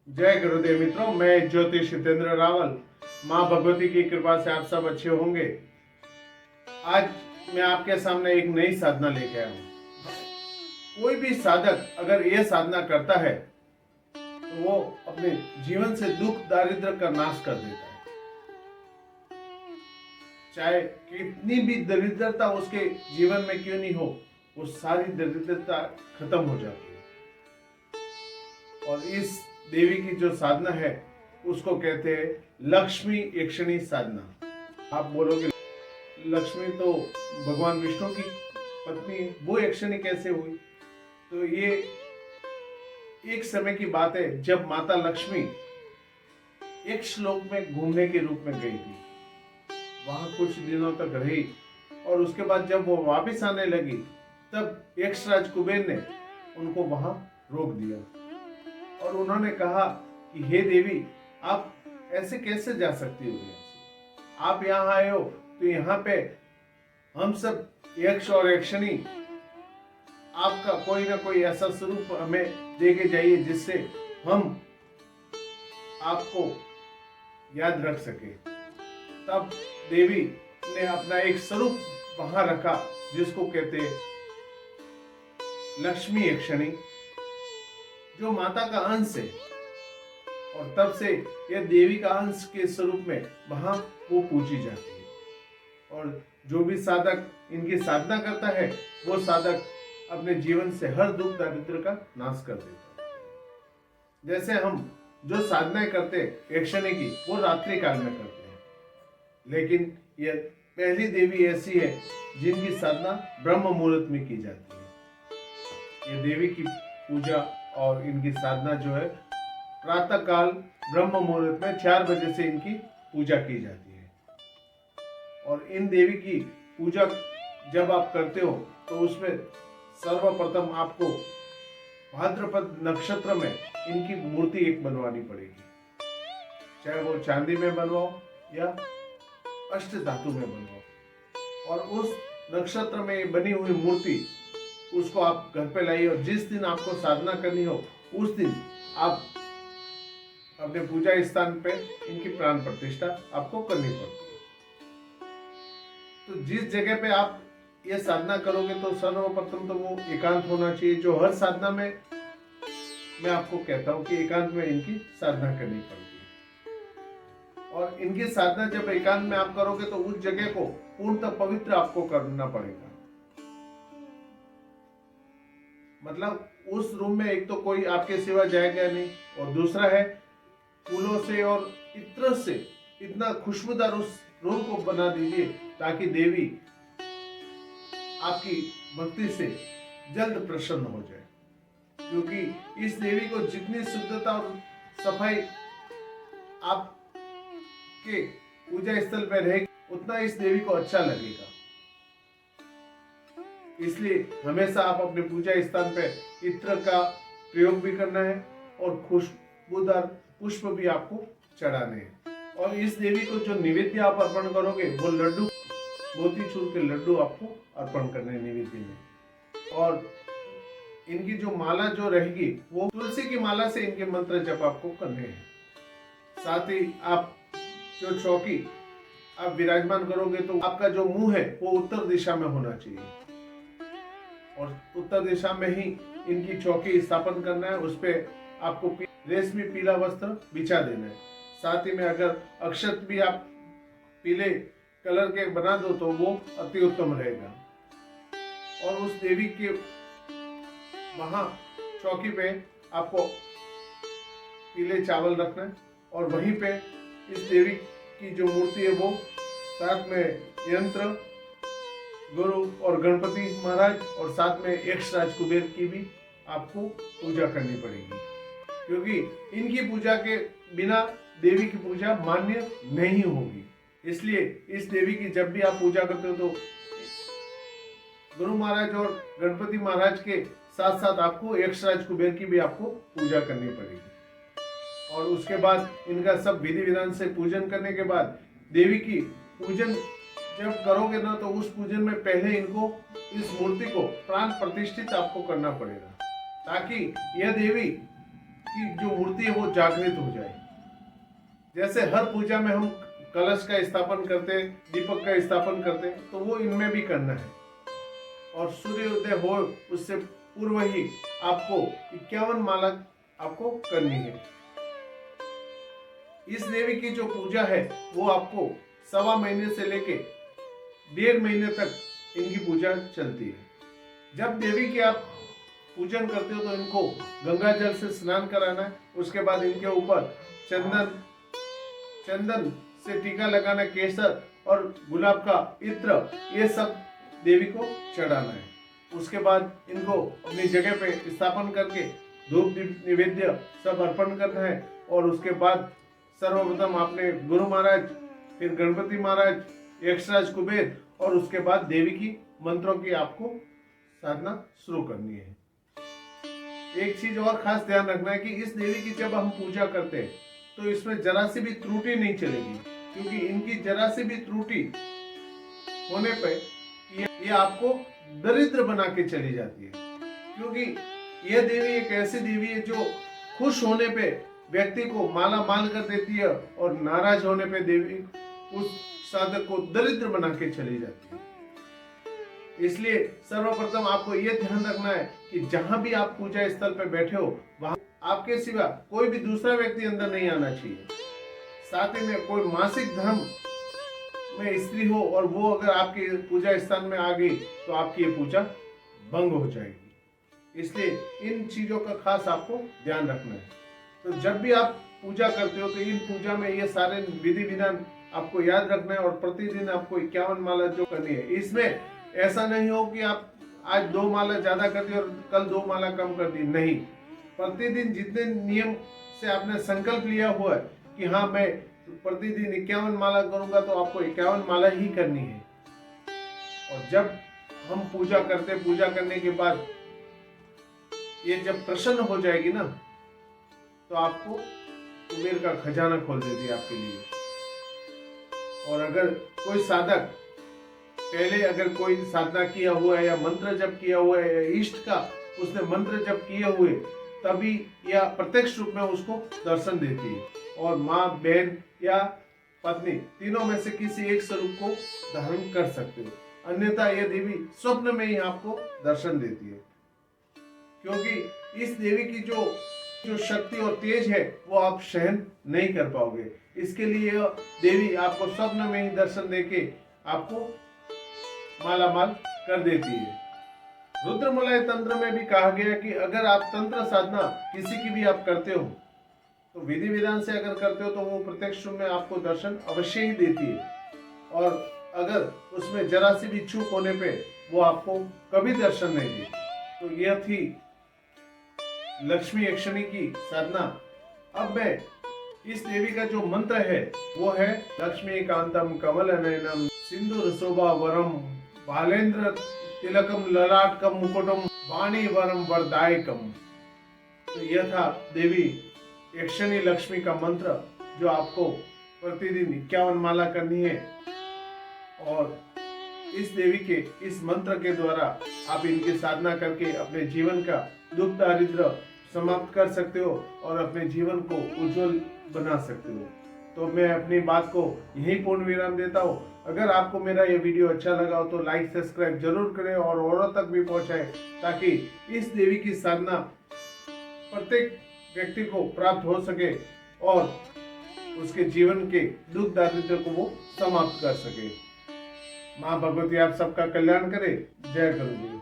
जय गुरुदेव मित्रों, मैं ज्योतिष हितेंद्र रावल। माँ भगवती की कृपा से आप सब अच्छे होंगे। आज मैं आपके सामने एक नई साधना लेके आया हूँ। कोई भी साधक अगर ये साधना करता है तो वो अपने जीवन से दुख दारिद्र का नाश कर देता है। चाहे कितनी भी दरिद्रता उसके जीवन में क्यों नहीं हो, वो सारी दरिद्रता खत्म हो जाती है। और इस देवी की जो साधना है उसको कहते हैं लक्ष्मी यक्षिणी साधना। आप बोलोगे लक्ष्मी तो भगवान विष्णु की पत्नी है, वो यक्षिणी कैसे हुई? तो ये एक समय की बात है जब माता लक्ष्मी एक श्लोक में घूमने के रूप में गई थी। वहां कुछ दिनों तक रही और उसके बाद जब वो वापस आने लगी तब यक्षराज कुबेर ने उनको वहां रोक दिया और उन्होंने कहा कि हे देवी, आप ऐसे कैसे जा सकती हो? यहाँ से आप यहाँ आए हो तो यहाँ पे हम सब यक्ष और यक्षिणी आपका कोई ना कोई ऐसा स्वरूप हमें दे के जाइए जिससे हम आपको याद रख सके। तब देवी ने अपना एक स्वरूप वहां रखा जिसको कहते लक्ष्मी यक्षिणी, जो माता का अंश है। और तब से यह देवी का अंश के स्वरूप में वहां वो पूजी जाती है। और जो भी साधक इनकी साधना करता है वो साधक अपने जीवन से हर दुख दारिद्र का नाश कर देता है। जैसे हम जो साधनाएं करते हैं यक्षिणी की, वो रात्रि काल में करते हैं, लेकिन यह पहली देवी ऐसी है जिनकी साधना ब्रह्म मुहूर्त में की जाती है। ये देवी की पूजा और इनकी साधना जो है प्रातः काल ब्रह्म मुहूर्त में 4 बजे से इनकी पूजा की जाती है। और इन देवी की पूजा जब आप करते हो तो उसमें सर्वप्रथम आपको भाद्रपद नक्षत्र में इनकी मूर्ति एक बनवानी पड़ेगी, चाहे वो चांदी में बनवाओ या अष्ट धातु में बनवाओ। और उस नक्षत्र में बनी हुई मूर्ति उसको आप घर पे लाइए और जिस दिन आपको साधना करनी हो उस दिन आप अपने पूजा स्थान पे इनकी प्राण प्रतिष्ठा आपको करनी पड़ती है। तो जिस जगह पे आप ये साधना करोगे तो सर्वप्रथम तो वो एकांत होना चाहिए, जो हर साधना में मैं आपको कहता हूँ कि एकांत में इनकी साधना करनी पड़ती है। और इनकी साधना जब एकांत में आप करोगे तो उस जगह को पूर्णतः पवित्र आपको करना पड़ेगा। मतलब उस रूम में एक तो कोई आपके सिवा जाएगा नहीं, और दूसरा है फूलों से और इत्र से इतना खुशबूदार उस रूम को बना दीजिए ताकि देवी आपकी भक्ति से जल्द प्रसन्न हो जाए। क्योंकि इस देवी को जितनी शुद्धता और सफाई आपके पूजा स्थल पर रहेगी उतना इस देवी को अच्छा लगेगा। इसलिए हमेशा आप अपने पूजा स्थान पर इत्र का प्रयोग भी करना है और खुशबूदार पुष्प भी आपको चढ़ाने हैं। और इस देवी को जो निवेद्य आप अर्पण करोगे वो लड्डू, मोतीचूर के लड्डू आपको अर्पण करने निवेद्य में। और इनकी जो माला जो रहेगी वो तुलसी की माला से इनके मंत्र जप आपको करने हैं। साथ ही आप जो चौकी आप विराजमान करोगे तो आपका जो मुंह है वो उत्तर दिशा में होना चाहिए और उत्तर दिशा में ही इनकी चौकी स्थापन करना है। उस पे आपको रेशमी पीला वस्त्र बिछा देना है। साथ ही में अगर अक्षत भी आप पीले कलर के बना दो तो वो अति उत्तम रहेगा। और उस देवी के वहां चौकी पे आपको पीले चावल रखना है और वहीं पे इस देवी की जो मूर्ति है वो साथ में यंत्र, गुरु और गणपति महाराज और साथ में यक्षराज कुबेर की भी आपको पूजा करनी पड़ेगी। क्योंकि इनकी पूजा के बिना देवी की पूजा मान्य नहीं होगी। इसलिए इस देवी की जब भी आप पूजा करते हो तो गुरु महाराज और गणपति महाराज के साथ साथ आपको यक्षराज कुबेर की भी आपको पूजा करनी पड़ेगी। और उसके बाद इनका सब विधि विधान से पूजन करने के बाद देवी की पूजन जब करोगे ना तो उस पूजन में पहले इनको इस मूर्ति को प्राण प्रतिष्ठित आपको करना पड़ेगा ताकि यह देवी की जो मूर्ति है वो जागृत हो जाए। जैसे हर पूजा में हम कलश का स्थापन करते, दीपक का स्थापन करते, तो वो इनमें भी करना है। और सूर्योदय हो उससे पूर्व ही आपको 51 माला आपको करनी है। इस देवी की जो पूजा है वो आपको 1.25 महीने से लेके 1.5 महीने तक इनकी पूजा चलती है। जब देवी की आप पूजन करते हो तो इनको गंगा जल से स्नान कराना है। उसके बाद इनके ऊपर चंदन से टीका लगाना, केसर और गुलाब का इत्र, ये सब देवी को चढ़ाना है। उसके बाद इनको अपनी जगह पे स्थापन करके धूप दीप निवेद्य सब अर्पण करना है। और उसके बाद सर्वप्रथम आपने गुरु महाराज, फिर गणपति महाराज, यक्षराज, कुबेर और उसके बाद देवी की मंत्रों की आपको साधना शुरू करनी है। एक चीज और खास ध्यान रखना है कि इस देवी की जब हम पूजा करते हैं तो इसमें जरा सी भी त्रुटि नहीं चलेगी, क्योंकि इनकी जरा सी भी त्रुटि होने पे ये आपको दरिद्र बना के चली जाती है। क्योंकि यह देवी एक ऐसी देवी है जो खुश होने पे व्यक्ति को माला माल कर देती है और नाराज होने पे देवी उस साधक को दरिद्र बना के चली जाती है। इसलिए सर्वप्रथम आपको यह ध्यान रखना है कि जहां भी आप पूजा स्थल पे बैठे हो वहां आपके सिवा कोई भी दूसरा व्यक्ति अंदर नहीं आना चाहिए। साथ ही में कोई मासिक धर्म में स्त्री हो और वो अगर आपके पूजा स्थान में आ गई तो आपकी ये पूजा भंग हो जाएगी। इसलिए इन चीजों का खास आपको ध्यान रखना है। तो जब भी आप पूजा करते हो तो इन पूजा में ये सारे विधि विधान आपको याद रखना है और प्रतिदिन आपको 51 माला जो करनी है। इसमें ऐसा नहीं हो कि आप आज 2 माला ज्यादा कर दी और कल 2 माला कम कर दी, नहीं। प्रतिदिन जितने नियम से आपने संकल्प लिया हुआ है कि हाँ मैं प्रतिदिन 51 माला करूंगा, तो आपको 51 माला ही करनी है। और जब हम पूजा करते, पूजा करने के बाद ये जब प्रसन्न हो जाएगी ना, तो आपको कुबेर का खजाना खोल देती है आपके लिए। और अगर कोई साधक पहले अगर कोई साधना किया हुआ है या मंत्र जप किया हुआ है या इष्ट का उसने मंत्र जप किए हुए, तभी या प्रत्यक्ष रूप में उसको दर्शन देती है। और माँ, बहन या पत्नी तीनों में से किसी एक स्वरूप को धारण कर सकते हो। अन्यथा यह देवी स्वप्न में ही आपको दर्शन देती है। क्योंकि इस देवी की जो शक्ति और तेज है वो आप सहन नहीं कर पाओगे। इसके लिए देवी आपको स्वप्न में ही दर्शन देके आपको मालामाल कर देती है। रुद्रमलय तंत्र में भी कहा गया कि अगर आप तंत्र साधना किसी की भी आप करते हो तो विधि विधान से अगर करते हो तो वो प्रत्यक्ष रूप में आपको दर्शन अवश्य ही देती है। और अगर उसमें जरा सी भी चूक होने पे वो आपको कभी दर्शन नहीं देती। तो यह थी लक्ष्मी यक्षिणी की साधना। अब मैं इस देवी का जो मंत्र है वो है लक्ष्मी कांतम कमल नयनम सिंधुर शोभा वरम बालेंद्र तिलकम ललाटकम मुकुटम वाणी वरम वरदायकम। तो यह था देवी यक्षिणी लक्ष्मी का मंत्र, जो आपको प्रतिदिन 51 माला करनी है। और इस देवी के इस मंत्र के द्वारा आप इनकी साधना करके अपने जीवन का दुख दारिद्र समाप्त कर सकते हो और अपने जीवन को उज्जवल बना सकते हो। तो मैं अपनी बात को यहीं पूर्ण विराम देता हूँ। अगर आपको मेरा ये वीडियो अच्छा लगा हो तो लाइक सब्सक्राइब जरूर करें और औरों तक भी पहुंचाएं, ताकि इस देवी की साधना प्रत्येक व्यक्ति को प्राप्त हो सके और उसके जीवन के दुख दारिद्र को वो समाप्त कर सके। माँ भगवती आप सबका कल्याण करे। जय गुरुदेव।